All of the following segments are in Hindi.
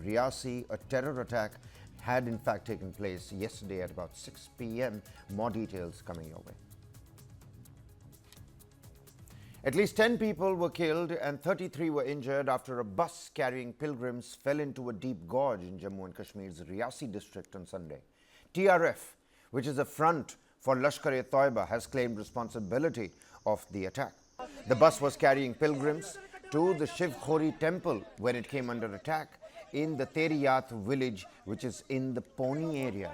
Riyasi, a terror attack had in fact taken place yesterday at about 6 p.m. More details coming your way. At least 10 people were killed and 33 were injured after a bus carrying pilgrims fell into a deep gorge in Jammu and Kashmir's Riyasi district on Sunday. TRF, which is a front for Lashkar-e-Toiba, has claimed responsibility of the attack. The bus was carrying pilgrims to the Shiv Khori temple when it came under attack in the Teriyat village, which is in the Poni area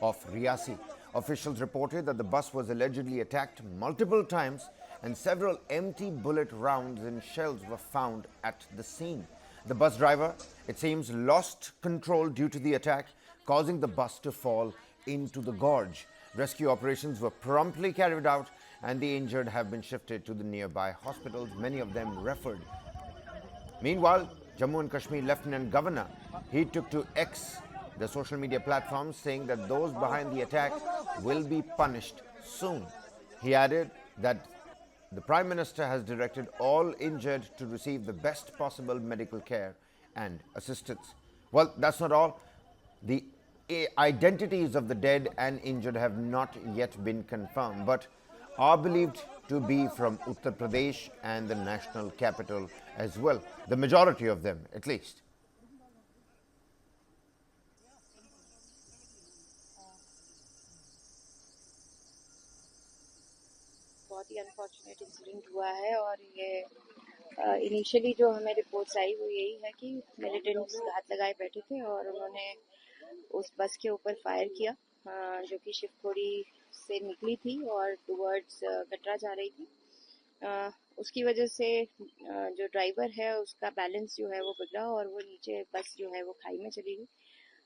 of Riyasi. Officials reported that the bus was allegedly attacked multiple times and several empty bullet rounds and shells were found at the scene. The bus driver, it seems, lost control due to the attack, causing the bus to fall into the gorge. Rescue operations were promptly carried out and the injured have been shifted to the nearby hospitals, many of them referred. Meanwhile, Jammu and Kashmir Lieutenant Governor, he took to X, the social media platform, saying that those behind the attack will be punished soon. He added that the Prime Minister has directed all injured to receive the best possible medical care and assistance. Well, that's not all. The identities of the dead and injured have not yet been confirmed, but are believed to be from Uttar Pradesh and the national capital as well, the majority of them at least. बहुत ही अनफॉर्चुनेट इंसिडेंट हुआ है और ये इनिशियली जो हमें रिपोर्ट्स आई वो यही है कि मिलिटेंट्स घात लगाए बैठे थे और उन्होंने उस बस के ऊपर फायर किया जो कि शिवखोड़ी से निकली थी और टुवर्ड्स कटरा जा रही थी। उसकी वजह से जो ड्राइवर है उसका बैलेंस जो है वो बिगड़ा और वो नीचे बस जो है वो खाई में चली गई।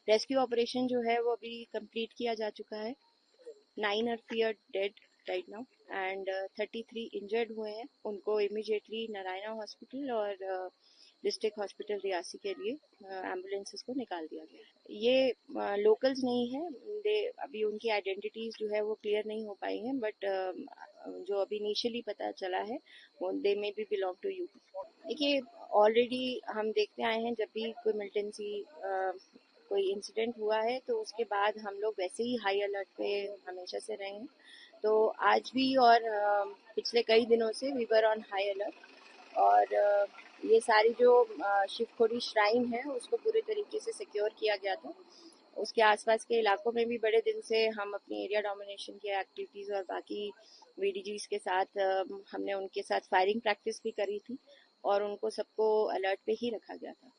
रेस्क्यू ऑपरेशन जो है वो अभी कंप्लीट किया जा चुका है। 9 are fear dead right now and 33 injured हुए हैं। उनको इमीडिएटली नारायणा हॉस्पिटल और डिस्ट्रिक्ट हॉस्पिटल रियासी के लिए एम्बुलेंसेस को निकाल दिया गया है। ये लोकल्स नहीं है, अभी उनकी आइडेंटिटीज जो है वो क्लियर नहीं हो पाई हैं, बट जो अभी इनिशियली पता चला है वो दे में भी बिलोंग टू यूपी। देखिए, ऑलरेडी हम देखते आए हैं जब भी कोई मिलिटेंसी कोई इंसिडेंट हुआ है तो उसके बाद हम लोग वैसे ही हाई अलर्ट पे हमेशा से रहे हैं। तो आज भी और पिछले कई दिनों से we were on high alert और ये सारी जो शिवखोड़ी श्राइन है उसको पूरे तरीके से सिक्योर किया गया था। उसके आसपास के इलाकों में भी बड़े दिन से हम अपनी एरिया डोमिनेशन की एक्टिविटीज और बाकी वीडीजीज के साथ हमने उनके साथ फायरिंग प्रैक्टिस भी करी थी और उनको सबको अलर्ट पे ही रखा गया था।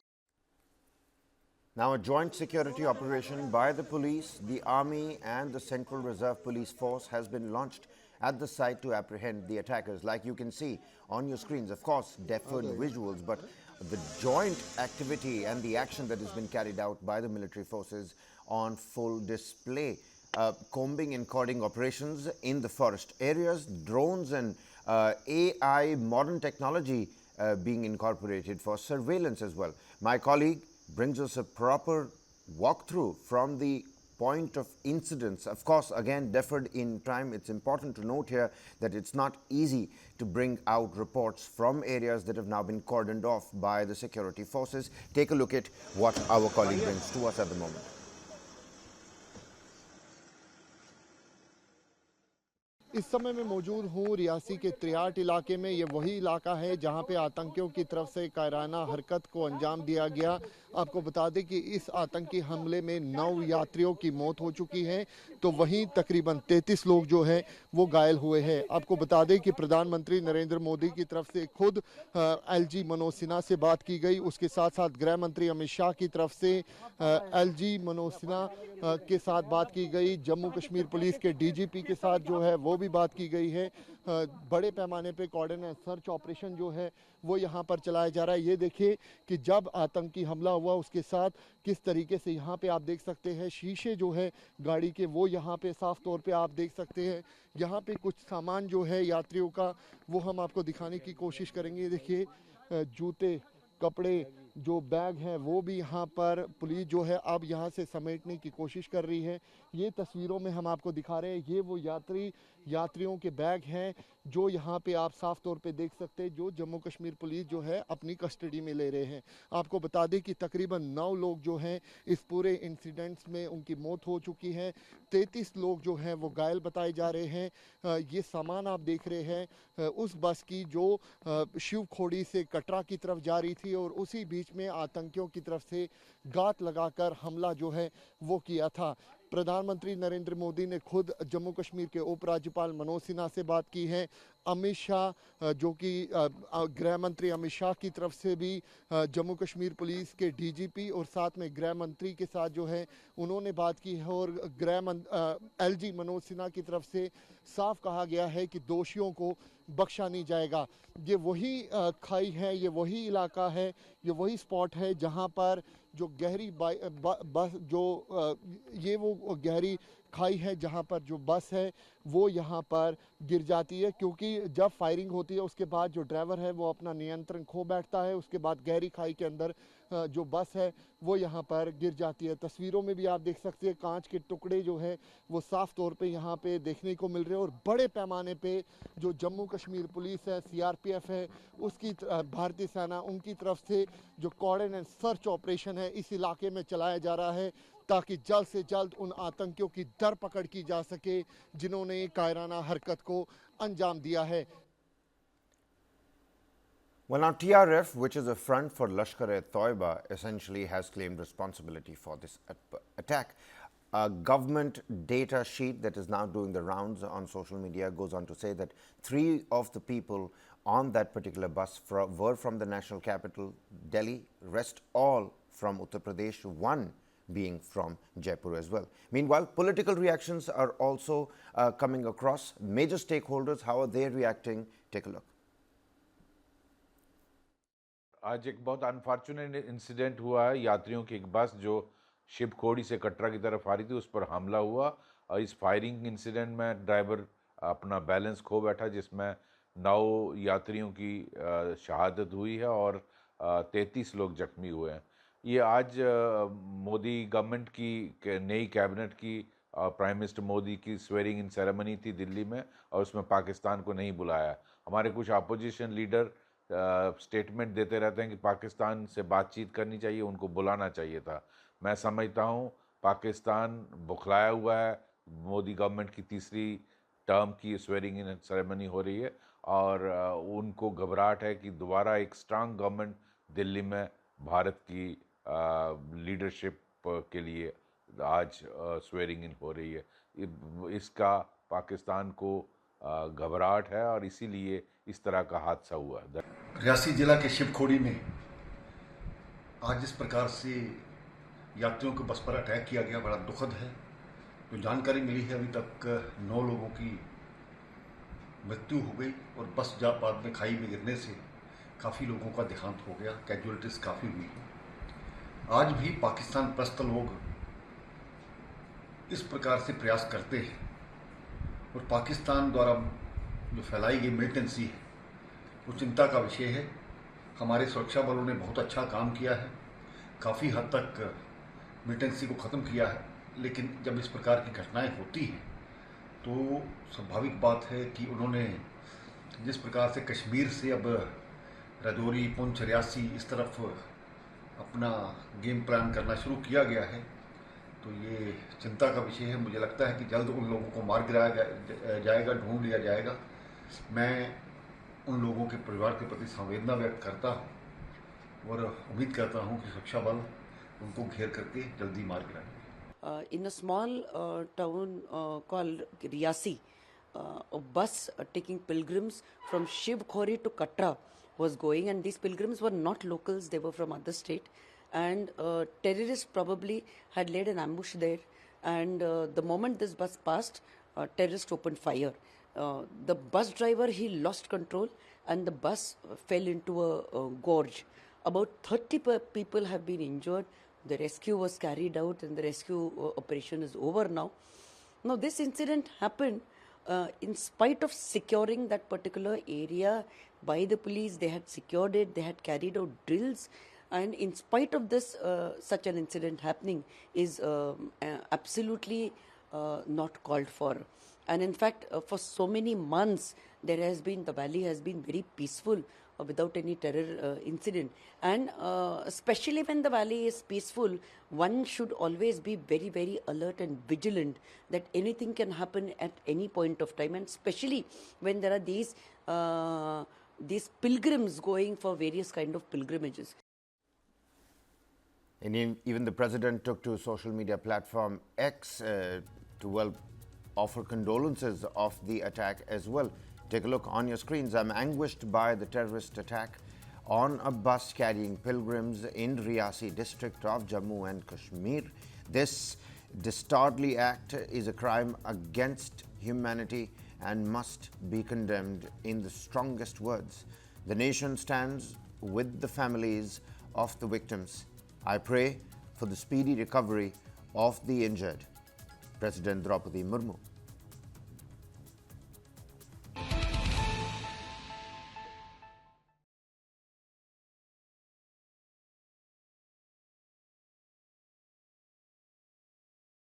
Now, a joint security operation by the police, the army and the Central Reserve Police Force has been launched at the site to apprehend the attackers. Like you can see on your screens, of course, deferred visuals, but the joint activity and the action that has been carried out by the military forces on full display. Combing and cording operations in the forest areas, drones and AI modern technology being incorporated for surveillance as well. My colleague brings us a proper walkthrough from the point of incidents. Of course, again, deferred in time. It's important to note here that it's not easy to bring out reports from areas that have now been cordoned off by the security forces. Take a look at what our colleague brings to us at the moment. इस समय मैं मौजूद हूँ रियासी के त्रियाट इलाके में। ये वही इलाका है जहाँ पे आतंकियों की तरफ से कायराना हरकत को अंजाम दिया गया। आपको बता दें कि इस आतंकी हमले में 9 यात्रियों की मौत हो चुकी है, तो वहीं तकरीबन 33 लोग जो हैं वो घायल हुए हैं। आपको बता दें कि प्रधानमंत्री नरेंद्र मोदी की तरफ से खुद एलजी मनोज सिन्हा से बात की गई। उसके साथ साथ गृह मंत्री अमित शाह की तरफ से एलजी मनोज सिन्हा के साथ बात की गई। जम्मू कश्मीर पुलिस के डीजीपी के साथ जो है वो भी बात की गई है। बड़े पैमाने पे कॉर्डन सर्च ऑपरेशन जो है वो यहाँ पर चलाया जा रहा है। ये देखिए कि जब आतंकी हमला हुआ उसके साथ किस तरीके से यहाँ पे आप देख सकते हैं शीशे जो है गाड़ी के वो यहाँ पे साफ तौर पे आप देख सकते हैं। यहाँ पे कुछ सामान जो है यात्रियों का वो हम आपको दिखाने की कोशिश करेंगे। देखिए जूते, कपड़े, जो बैग हैं वो भी यहाँ पर पुलिस जो है अब यहाँ से समेटने की कोशिश कर रही है। ये तस्वीरों में हम आपको दिखा रहे हैं, ये वो यात्रियों के बैग हैं जो यहाँ पे आप साफ तौर पे देख सकते हैं, जो जम्मू कश्मीर पुलिस जो है अपनी कस्टडी में ले रहे हैं। आपको बता दें कि तकरीबन 9 लोग जो हैं इस पूरे इंसिडेंट्स में उनकी मौत हो चुकी है। 33 लोग जो हैं वो घायल बताए जा रहे हैं। ये सामान आप देख रहे हैं उस बस की जो शिव खोड़ी से कटरा की तरफ जा रही थी, और उसी बीच में आतंकियों की तरफ से घात लगाकर हमला जो है वो किया था। प्रधानमंत्री नरेंद्र मोदी ने खुद जम्मू कश्मीर के उपराज्यपाल मनोज सिन्हा से बात की है। अमित शाह जो कि गृह मंत्री अमित शाह की तरफ से भी जम्मू कश्मीर पुलिस के डीजीपी और साथ में गृह मंत्री के साथ जो है उन्होंने बात की है, और एलजी मनोज सिन्हा की तरफ से साफ कहा गया है कि दोषियों को बख्शा नहीं जाएगा। ये वही खाई है, ये वही इलाका है, ये वही स्पॉट है जहां पर जो गहरी बस जो ये वो गहरी खाई है जहां पर जो बस है वो यहाँ पर गिर जाती है, क्योंकि जब फायरिंग होती है उसके बाद जो ड्राइवर है वो अपना नियंत्रण खो बैठता है। उसके बाद गहरी खाई के अंदर जो बस है वो यहाँ पर गिर जाती है। तस्वीरों में भी आप देख सकते हैं कांच के टुकड़े जो है वो साफ तौर पे यहाँ पे देखने को मिल रहे हैं, और बड़े पैमाने पे जो जम्मू कश्मीर पुलिस है, सीआरपीएफ है, उसकी भारतीय सेना, उनकी तरफ से जो कॉर्डन एंड सर्च ऑपरेशन है इस इलाके में चलाया जा रहा है, ताकि जल्द से जल्द उन आतंकियों की धरपकड़ की जा सके जिन्होंने कायराना हरकत को अंजाम दिया है। Well, now TRF, which is a front for Lashkar-e-Toiba, essentially has claimed responsibility for this attack. A government data sheet that is now doing the rounds on social media goes on to say that 3 of the people on that particular bus were from the national capital, Delhi, rest all from Uttar Pradesh, 1 being from Jaipur as well. Meanwhile, political reactions are also coming across. Major stakeholders, how are they reacting? Take a look. आज एक बहुत अनफॉर्चुनेट इंसिडेंट हुआ है। यात्रियों की एक बस जो शिवखोड़ी से कटरा की तरफ आ रही थी उस पर हमला हुआ, और इस फायरिंग इंसिडेंट में ड्राइवर अपना बैलेंस खो बैठा, जिसमें 9 यात्रियों की शहादत हुई है और 33 लोग जख्मी हुए हैं। ये आज मोदी गवर्नमेंट की नई कैबिनेट की प्राइम मिनिस्टर मोदी की स्वेरिंग इन सेरेमनी थी दिल्ली में, और उसमें पाकिस्तान को नहीं बुलाया। हमारे कुछ अपोजिशन लीडर स्टेटमेंट देते रहते हैं कि पाकिस्तान से बातचीत करनी चाहिए, उनको बुलाना चाहिए था। मैं समझता हूँ पाकिस्तान बौखलाया हुआ है। मोदी गवर्नमेंट की तीसरी टर्म की स्वेरिंग इन सेरेमनी हो रही है, और उनको घबराहट है कि दोबारा एक स्ट्रांग गवर्नमेंट दिल्ली में भारत की लीडरशिप के लिए आज स्वेरिंग इन हो रही है। इसका पाकिस्तान को घबराहट है, और इसीलिए इस तरह का हादसा हुआ। रियासी जिला के शिवखोड़ी में आज इस प्रकार से यात्रियों के बस पर अटैक किया गया, बड़ा दुखद है। जो जानकारी मिली है, अभी तक 9 लोगों की मृत्यु हो गई, और बस बाद में खाई में गिरने से काफ़ी लोगों का देहांत हो गया, कैजुअलिटीज़ काफ़ी हुई है। आज भी पाकिस्तान प्रस्त लोग इस प्रकार से प्रयास करते हैं, और पाकिस्तान द्वारा जो फैलाई गई मिलिटेंसी है वो चिंता का विषय है। हमारे सुरक्षा बलों ने बहुत अच्छा काम किया है, काफ़ी हद तक मिलिटेंसी को ख़त्म किया है, लेकिन जब इस प्रकार की घटनाएं होती हैं तो स्वाभाविक बात है कि उन्होंने जिस प्रकार से कश्मीर से अब राजौरी, पुंछ, रियासी इस तरफ अपना गेम प्लान करना शुरू किया गया है, तो ये चिंता का विषय है। मुझे लगता है कि जल्द उन लोगों को मार गिराया जाएगा, ढूंढ लिया जाएगा। मैं उन लोगों के परिवार के प्रति संवेदना व्यक्त करता हूँ और उम्मीद करता हूँ कि सुरक्षा बल उनको घेर करके जल्दी मार गिराएंगे। In a small town called Riyasi, a bus taking pilgrims from Shiv Khori to Katra was going, and these pilgrims were not locals, they were from other state, and terrorists probably had laid an ambush there, and the moment this bus passed, terrorists opened fire. The bus driver, he lost control and the bus fell into a gorge. About 30 people have been injured. The rescue was carried out and the rescue operation is over now. Now this incident happened in spite of securing that particular area by the police. They had secured it, they had carried out drills, And in spite of this, such an incident happening is absolutely not called for. And in fact, for so many months, the valley has been very peaceful without any terror incident. And especially when the valley is peaceful, one should always be very, very alert and vigilant that anything can happen at any point of time. And especially when there are these pilgrims going for various kind of pilgrimages. And even the president took to social media platform X to offer condolences of the attack as well. Take a look on your screens. I'm anguished by the terrorist attack on a bus carrying pilgrims in Riasi district of Jammu and Kashmir. This dastardly act is a crime against humanity and must be condemned in the strongest words. The nation stands with the families of the victims. I pray for the speedy recovery of the injured. President Draupadi Murmu.